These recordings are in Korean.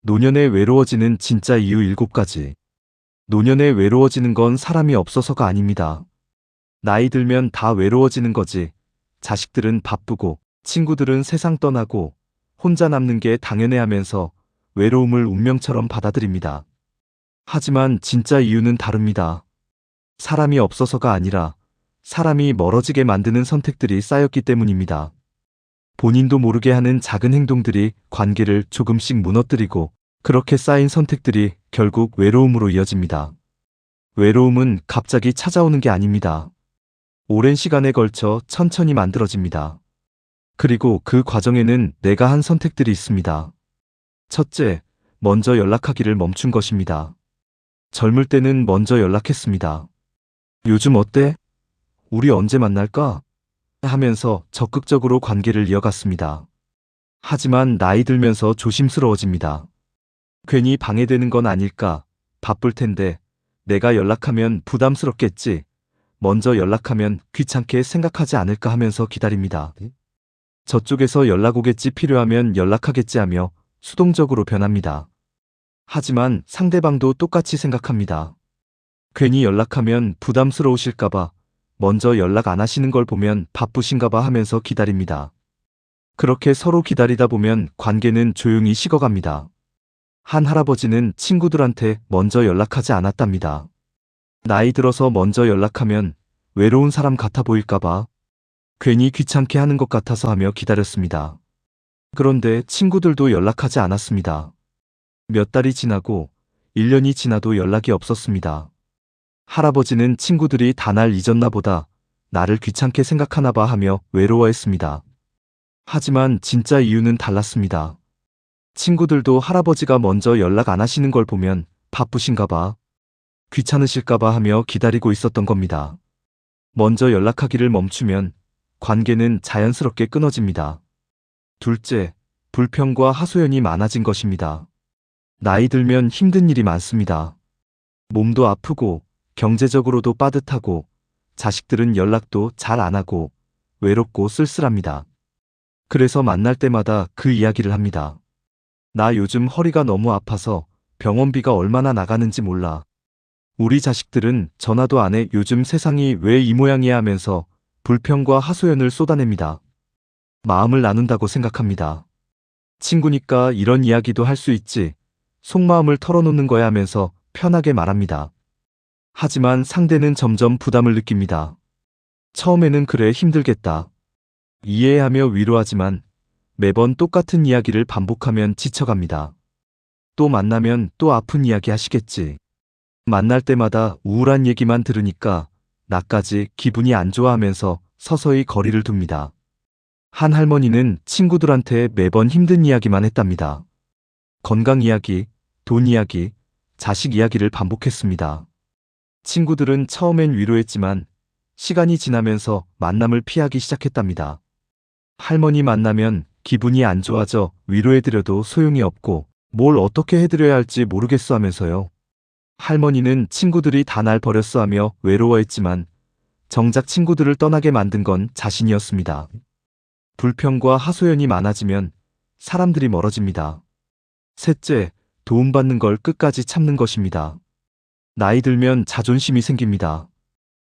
노년에 외로워지는 진짜 이유 7가지. 노년에 외로워지는 건 사람이 없어서가 아닙니다. 나이 들면 다 외로워지는 거지. 자식들은 바쁘고, 친구들은 세상 떠나고, 혼자 남는 게 당연해하면서 외로움을 운명처럼 받아들입니다. 하지만 진짜 이유는 다릅니다. 사람이 없어서가 아니라 사람이 멀어지게 만드는 선택들이 쌓였기 때문입니다. 본인도 모르게 하는 작은 행동들이 관계를 조금씩 무너뜨리고 그렇게 쌓인 선택들이 결국 외로움으로 이어집니다. 외로움은 갑자기 찾아오는 게 아닙니다. 오랜 시간에 걸쳐 천천히 만들어집니다. 그리고 그 과정에는 내가 한 선택들이 있습니다. 첫째, 먼저 연락하기를 멈춘 것입니다. 젊을 때는 먼저 연락했습니다. 요즘 어때? 우리 언제 만날까? 하면서 적극적으로 관계를 이어갔습니다. 하지만 나이 들면서 조심스러워집니다. 괜히 방해되는 건 아닐까? 바쁠 텐데 내가 연락하면 부담스럽겠지. 먼저 연락하면 귀찮게 생각하지 않을까 하면서 기다립니다. 저쪽에서 연락 오겠지, 필요하면 연락하겠지 하며 수동적으로 변합니다. 하지만 상대방도 똑같이 생각합니다. 괜히 연락하면 부담스러우실까봐, 먼저 연락 안 하시는 걸 보면 바쁘신가봐 하면서 기다립니다. 그렇게 서로 기다리다 보면 관계는 조용히 식어갑니다. 한 할아버지는 친구들한테 먼저 연락하지 않았답니다. 나이 들어서 먼저 연락하면 외로운 사람 같아 보일까봐, 괜히 귀찮게 하는 것 같아서 하며 기다렸습니다. 그런데 친구들도 연락하지 않았습니다. 몇 달이 지나고 1년이 지나도 연락이 없었습니다. 할아버지는 친구들이 다 날 잊었나 보다, 나를 귀찮게 생각하나 봐 하며 외로워했습니다. 하지만 진짜 이유는 달랐습니다. 친구들도 할아버지가 먼저 연락 안 하시는 걸 보면 바쁘신가 봐, 귀찮으실까 봐 하며 기다리고 있었던 겁니다. 먼저 연락하기를 멈추면 관계는 자연스럽게 끊어집니다. 둘째, 불평과 하소연이 많아진 것입니다. 나이 들면 힘든 일이 많습니다. 몸도 아프고 경제적으로도 빠듯하고 자식들은 연락도 잘 안 하고 외롭고 쓸쓸합니다. 그래서 만날 때마다 그 이야기를 합니다. 나 요즘 허리가 너무 아파서 병원비가 얼마나 나가는지 몰라. 우리 자식들은 전화도 안 해. 요즘 세상이 왜 이 모양이야 하면서 불평과 하소연을 쏟아냅니다. 마음을 나눈다고 생각합니다. 친구니까 이런 이야기도 할 수 있지, 속마음을 털어놓는 거야 하면서 편하게 말합니다. 하지만 상대는 점점 부담을 느낍니다. 처음에는 그래 힘들겠다, 이해하며 위로하지만 매번 똑같은 이야기를 반복하면 지쳐갑니다. 또 만나면 또 아픈 이야기 하시겠지. 만날 때마다 우울한 얘기만 들으니까 나까지 기분이 안 좋아하면서 서서히 거리를 둡니다. 한 할머니는 친구들한테 매번 힘든 이야기만 했답니다. 건강 이야기, 돈 이야기, 자식 이야기를 반복했습니다. 친구들은 처음엔 위로했지만 시간이 지나면서 만남을 피하기 시작했답니다. 할머니 만나면 기분이 안 좋아져 위로해드려도 소용이 없고 뭘 어떻게 해드려야 할지 모르겠어 하면서요. 할머니는 친구들이 다 날 버렸어 하며 외로워했지만 정작 친구들을 떠나게 만든 건 자신이었습니다. 불평과 하소연이 많아지면 사람들이 멀어집니다. 셋째, 도움받는 걸 끝까지 참는 것입니다. 나이 들면 자존심이 생깁니다.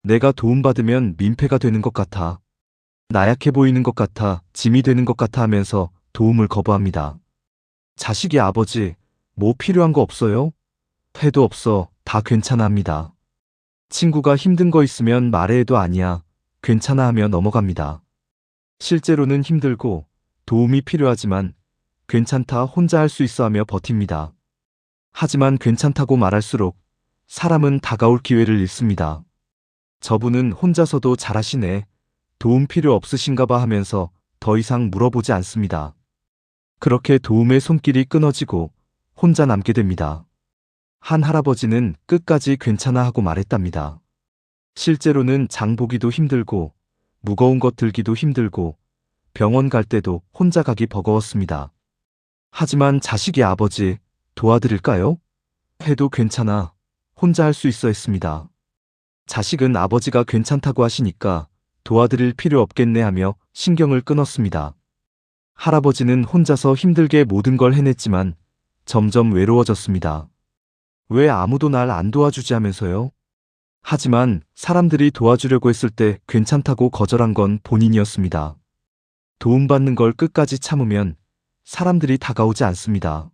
내가 도움받으면 민폐가 되는 것 같아, 나약해 보이는 것 같아, 짐이 되는 것 같아 하면서 도움을 거부합니다. 자식이 아버지, 뭐 필요한 거 없어요? 해도 없어, 다 괜찮아 합니다. 친구가 힘든 거 있으면 말해도 아니야, 괜찮아 하며 넘어갑니다. 실제로는 힘들고 도움이 필요하지만 괜찮다, 혼자 할 수 있어 하며 버팁니다. 하지만 괜찮다고 말할수록 사람은 다가올 기회를 잃습니다. 저분은 혼자서도 잘하시네, 도움 필요 없으신가 봐 하면서 더 이상 물어보지 않습니다. 그렇게 도움의 손길이 끊어지고 혼자 남게 됩니다. 한 할아버지는 끝까지 괜찮아 하고 말했답니다. 실제로는 장 보기도 힘들고 무거운 것 들기도 힘들고 병원 갈 때도 혼자 가기 버거웠습니다. 하지만 자식이 아버지, 도와드릴까요? 해도 괜찮아, 혼자 할 수 있어 했습니다. 자식은 아버지가 괜찮다고 하시니까 도와드릴 필요 없겠네 하며 신경을 끊었습니다. 할아버지는 혼자서 힘들게 모든 걸 해냈지만 점점 외로워졌습니다. 왜 아무도 날 안 도와주지 하면서요? 하지만 사람들이 도와주려고 했을 때 괜찮다고 거절한 건 본인이었습니다. 도움받는 걸 끝까지 참으면 사람들이 다가오지 않습니다.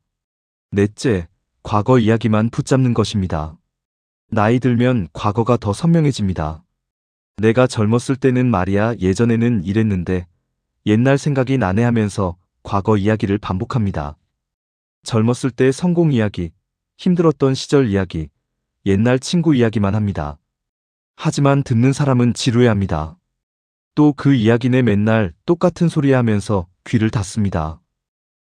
넷째, 과거 이야기만 붙잡는 것입니다. 나이 들면 과거가 더 선명해집니다. 내가 젊었을 때는 말이야 예전에는 이랬는데 옛날 생각이 나네 하면서 과거 이야기를 반복합니다. 젊었을 때 성공 이야기, 힘들었던 시절 이야기, 옛날 친구 이야기만 합니다. 하지만 듣는 사람은 지루해합니다. 또 그 이야기네 맨날 똑같은 소리 하면서 귀를 닫습니다.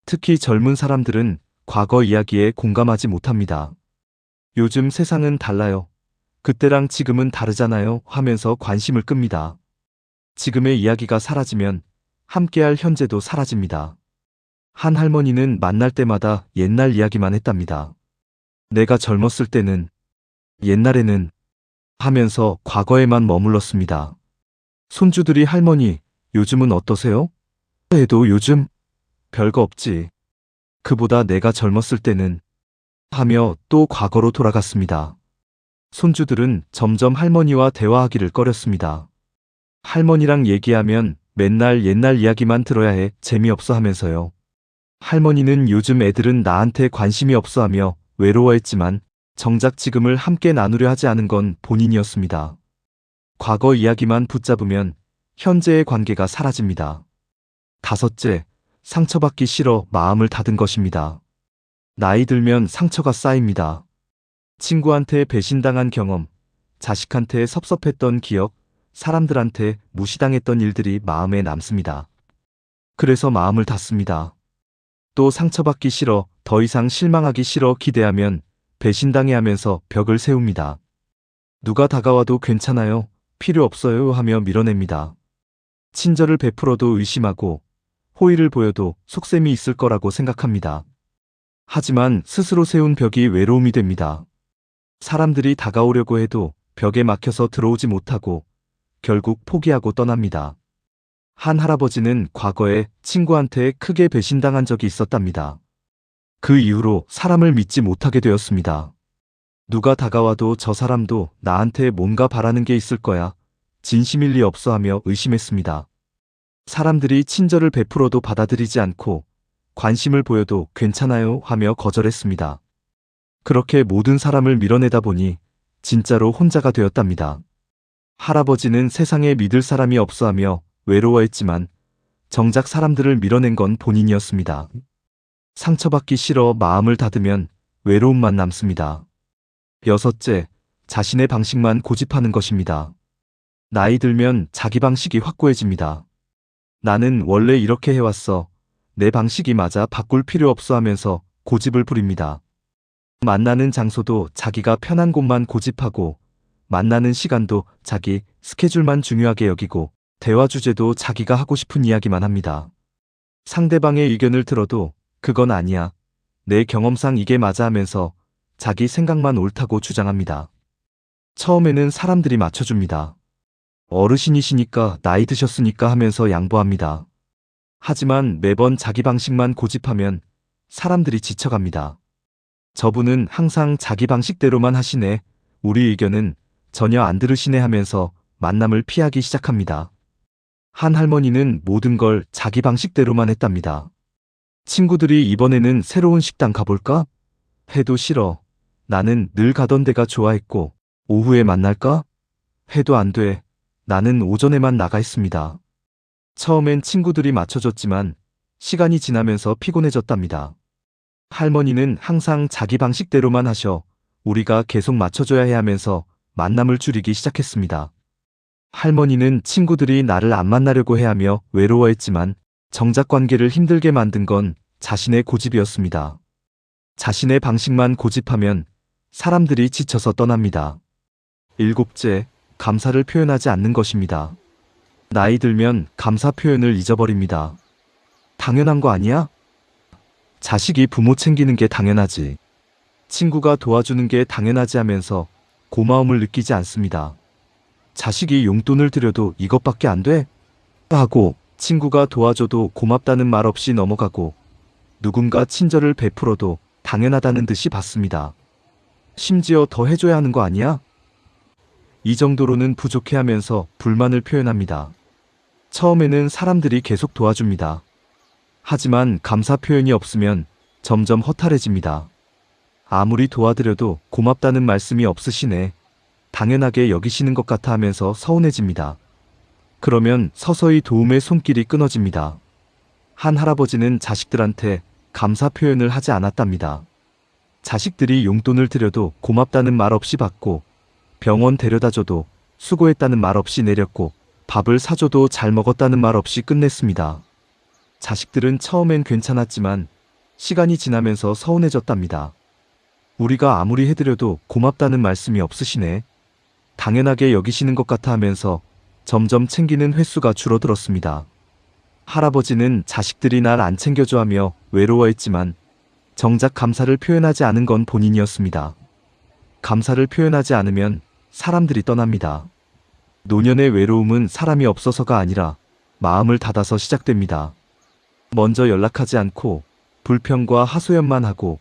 특히 젊은 사람들은 과거 이야기에 공감하지 못합니다. 요즘 세상은 달라요. 그때랑 지금은 다르잖아요 하면서 관심을 끕니다. 지금의 이야기가 사라지면 함께할 현재도 사라집니다. 한 할머니는 만날 때마다 옛날 이야기만 했답니다. 내가 젊었을 때는, 옛날에는 하면서 과거에만 머물렀습니다. 손주들이 할머니, 요즘은 어떠세요? 해도 요즘 별거 없지. 그보다 내가 젊었을 때는 하며 또 과거로 돌아갔습니다. 손주들은 점점 할머니와 대화하기를 꺼렸습니다. 할머니랑 얘기하면 맨날 옛날 이야기만 들어야 해 재미없어 하면서요. 할머니는 요즘 애들은 나한테 관심이 없어 하며 외로워했지만 정작 지금을 함께 나누려 하지 않은 건 본인이었습니다. 과거 이야기만 붙잡으면 현재의 관계가 사라집니다. 다섯째, 상처받기 싫어 마음을 닫은 것입니다. 나이 들면 상처가 쌓입니다. 친구한테 배신당한 경험, 자식한테 섭섭했던 기억, 사람들한테 무시당했던 일들이 마음에 남습니다. 그래서 마음을 닫습니다. 또 상처받기 싫어, 더 이상 실망하기 싫어 기대하면 배신당해 하면서 벽을 세웁니다. 누가 다가와도 괜찮아요, 필요 없어요 하며 밀어냅니다. 친절을 베풀어도 의심하고 호의를 보여도 속셈이 있을 거라고 생각합니다. 하지만 스스로 세운 벽이 외로움이 됩니다. 사람들이 다가오려고 해도 벽에 막혀서 들어오지 못하고 결국 포기하고 떠납니다. 한 할아버지는 과거에 친구한테 크게 배신당한 적이 있었답니다. 그 이후로 사람을 믿지 못하게 되었습니다. 누가 다가와도 저 사람도 나한테 뭔가 바라는 게 있을 거야, 진심일 리 없어 하며 의심했습니다. 사람들이 친절을 베풀어도 받아들이지 않고 관심을 보여도 괜찮아요 하며 거절했습니다. 그렇게 모든 사람을 밀어내다 보니 진짜로 혼자가 되었답니다. 할아버지는 세상에 믿을 사람이 없어 하며 외로워했지만 정작 사람들을 밀어낸 건 본인이었습니다. 상처받기 싫어 마음을 닫으면 외로움만 남습니다. 여섯째, 자신의 방식만 고집하는 것입니다. 나이 들면 자기 방식이 확고해집니다. 나는 원래 이렇게 해왔어, 내 방식이 맞아 바꿀 필요 없어 하면서 고집을 부립니다. 만나는 장소도 자기가 편한 곳만 고집하고 만나는 시간도 자기 스케줄만 중요하게 여기고 대화 주제도 자기가 하고 싶은 이야기만 합니다. 상대방의 의견을 들어도 그건 아니야, 내 경험상 이게 맞아 하면서 자기 생각만 옳다고 주장합니다. 처음에는 사람들이 맞춰줍니다. 어르신이시니까, 나이 드셨으니까 하면서 양보합니다. 하지만 매번 자기 방식만 고집하면 사람들이 지쳐갑니다. 저분은 항상 자기 방식대로만 하시네, 우리 의견은 전혀 안 들으시네 하면서 만남을 피하기 시작합니다. 한 할머니는 모든 걸 자기 방식대로만 했답니다. 친구들이 이번에는 새로운 식당 가볼까? 해도 싫어. 나는 늘 가던 데가 좋아했고, 오후에 만날까? 해도 안 돼. 나는 오전에만 나가 있습니다. 처음엔 친구들이 맞춰줬지만 시간이 지나면서 피곤해졌답니다. 할머니는 항상 자기 방식대로만 하셔, 우리가 계속 맞춰줘야 해 하면서 만남을 줄이기 시작했습니다. 할머니는 친구들이 나를 안 만나려고 해하며 외로워했지만 정작 관계를 힘들게 만든 건 자신의 고집이었습니다. 자신의 방식만 고집하면 사람들이 지쳐서 떠납니다. 일곱째, 감사를 표현하지 않는 것입니다. 나이 들면 감사 표현을 잊어버립니다. 당연한 거 아니야? 자식이 부모 챙기는 게 당연하지. 친구가 도와주는 게 당연하지 하면서 고마움을 느끼지 않습니다. 자식이 용돈을 드려도 이것밖에 안 돼? 하고 친구가 도와줘도 고맙다는 말 없이 넘어가고 누군가 친절을 베풀어도 당연하다는 듯이 받습니다. 심지어 더 해줘야 하는 거 아니야? 이 정도로는 부족해하면서 불만을 표현합니다. 처음에는 사람들이 계속 도와줍니다. 하지만 감사 표현이 없으면 점점 허탈해집니다. 아무리 도와드려도 고맙다는 말씀이 없으시네. 당연하게 여기시는 것 같아 하면서 서운해집니다. 그러면 서서히 도움의 손길이 끊어집니다. 한 할아버지는 자식들한테 감사 표현을 하지 않았답니다. 자식들이 용돈을 드려도 고맙다는 말 없이 받고, 병원 데려다줘도 수고했다는 말 없이 내렸고, 밥을 사줘도 잘 먹었다는 말 없이 끝냈습니다. 자식들은 처음엔 괜찮았지만 시간이 지나면서 서운해졌답니다. 우리가 아무리 해드려도 고맙다는 말씀이 없으시네. 당연하게 여기시는 것 같아 하면서 점점 챙기는 횟수가 줄어들었습니다. 할아버지는 자식들이 날 안 챙겨줘 하며 외로워했지만 정작 감사를 표현하지 않은 건 본인이었습니다. 감사를 표현하지 않으면 사람들이 떠납니다. 노년의 외로움은 사람이 없어서가 아니라 마음을 닫아서 시작됩니다. 먼저 연락하지 않고 불평과 하소연만 하고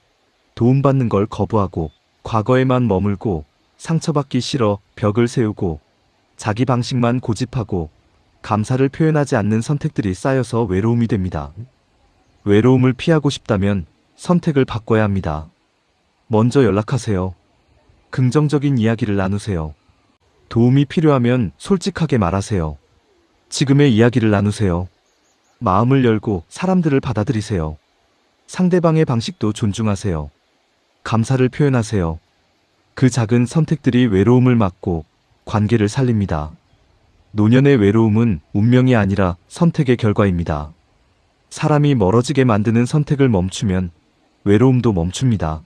도움받는 걸 거부하고 과거에만 머물고 상처받기 싫어 벽을 세우고 자기 방식만 고집하고 감사를 표현하지 않는 선택들이 쌓여서 외로움이 됩니다. 외로움을 피하고 싶다면 선택을 바꿔야 합니다. 먼저 연락하세요. 긍정적인 이야기를 나누세요. 도움이 필요하면 솔직하게 말하세요. 지금의 이야기를 나누세요. 마음을 열고 사람들을 받아들이세요. 상대방의 방식도 존중하세요. 감사를 표현하세요. 그 작은 선택들이 외로움을 막고 관계를 살립니다. 노년의 외로움은 운명이 아니라 선택의 결과입니다. 사람이 멀어지게 만드는 선택을 멈추면 외로움도 멈춥니다.